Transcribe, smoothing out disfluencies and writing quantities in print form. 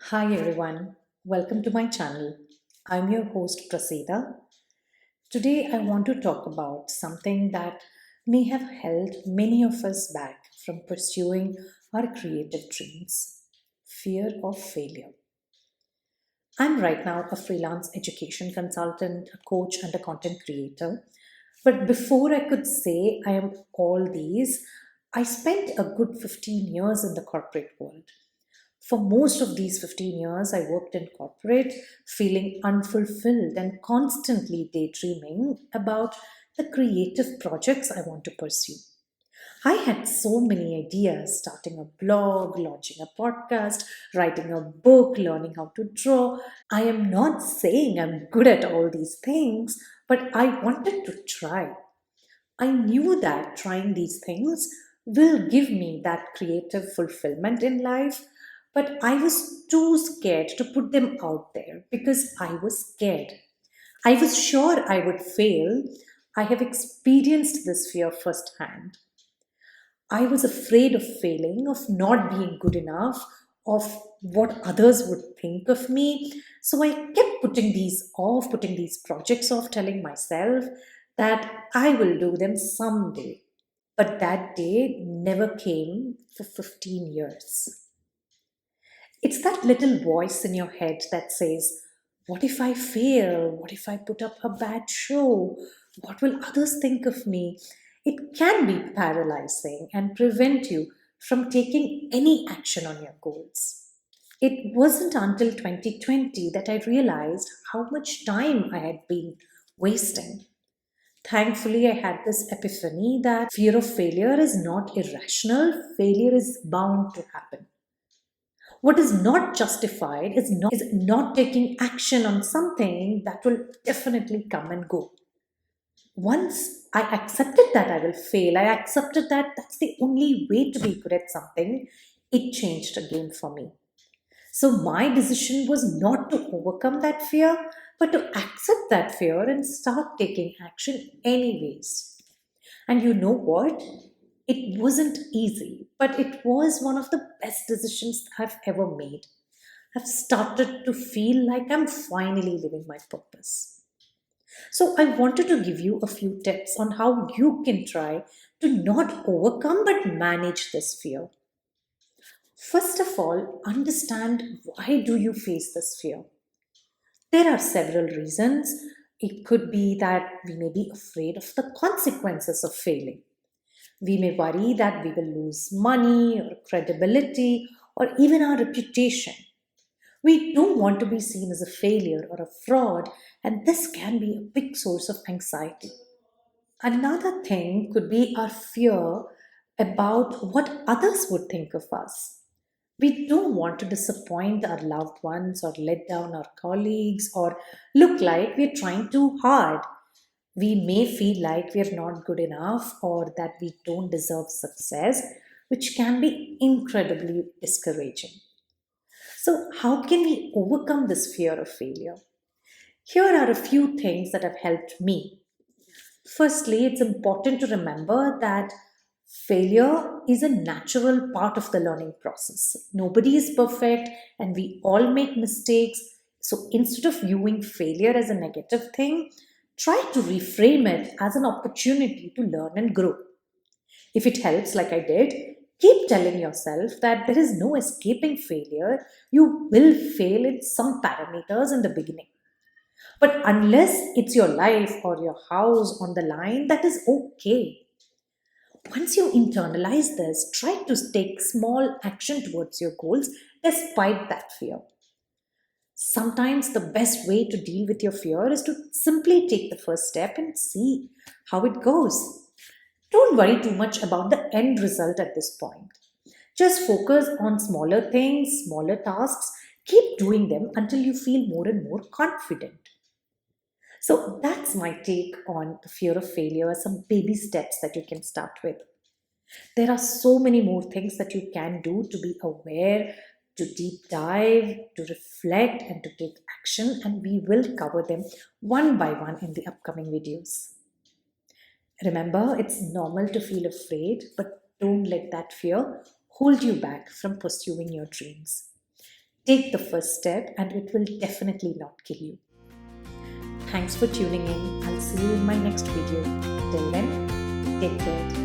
Hi everyone, welcome to my channel. I'm your host Prasida. Today I want to talk about something that may have held many of us back from pursuing our creative dreams: fear of failure. I'm right now a freelance education consultant, a coach, and a content creator. But before I could say I am all these, I spent a good 15 years in the corporate world. For most of these 15 years, I worked in corporate, feeling unfulfilled and constantly daydreaming about the creative projects I want to pursue. I had so many ideas: starting a blog, launching a podcast, writing a book, learning how to draw. I am not saying I'm good at all these things, but I wanted to try. I knew that trying these things will give me that creative fulfillment in life, but I was too scared to put them out there because I was scared. I was sure I would fail. I have experienced this fear firsthand. I was afraid of failing, of not being good enough, of what others would think of me. So I kept putting these off, putting these projects off, telling myself that I will do them someday. But that day never came for 15 years. It's that little voice in your head that says, what if I fail? What if I put up a bad show? What will others think of me? It can be paralyzing and prevent you from taking any action on your goals. It wasn't until 2020 that I realized how much time I had been wasting. Thankfully, I had this epiphany that fear of failure is not irrational, failure is bound to happen. What is not justified is not taking action on something that will definitely come and go. Once I accepted that I will fail, I accepted that that's the only way to be good at something, it changed again for me. So my decision was not to overcome that fear, but to accept that fear and start taking action anyways. And you know what? It wasn't easy, but it was one of the best decisions I've ever made. I've started to feel like I'm finally living my purpose. So, I wanted to give you a few tips on how you can try to not overcome but manage this fear. First of all, understand, why do you face this fear? There are several reasons. It could be that we may be afraid of the consequences of failing. We may worry that we will lose money or credibility or even our reputation. We don't want to be seen as a failure or a fraud, and this can be a big source of anxiety. Another thing could be our fear about what others would think of us. We don't want to disappoint our loved ones or let down our colleagues or look like we're trying too hard. We may feel like we're not good enough or that we don't deserve success, which can be incredibly discouraging. So, how can we overcome this fear of failure? Here are a few things that have helped me. Firstly, it's important to remember that failure is a natural part of the learning process. Nobody is perfect and we all make mistakes. So instead of viewing failure as a negative thing, try to reframe it as an opportunity to learn and grow. If it helps, like I did, keep telling yourself that there is no escaping failure. You will fail in some parameters in the beginning. But unless it's your life or your house on the line, that is okay. Once you internalize this, try to take small action towards your goals despite that fear. Sometimes the best way to deal with your fear is to simply take the first step and see how it goes. Don't worry too much about the end result at this point. Just focus on smaller things, smaller tasks. Keep doing them until you feel more and more confident. So that's my take on the fear of failure, some baby steps that you can start with. There are so many more things that you can do to be aware, to deep dive, to reflect, and to take action, and we will cover them one by one in the upcoming videos. Remember, it's normal to feel afraid, but don't let that fear hold you back from pursuing your dreams. Take the first step and it will definitely not kill you. Thanks for tuning in. I'll see you in my next video. Till then, take care.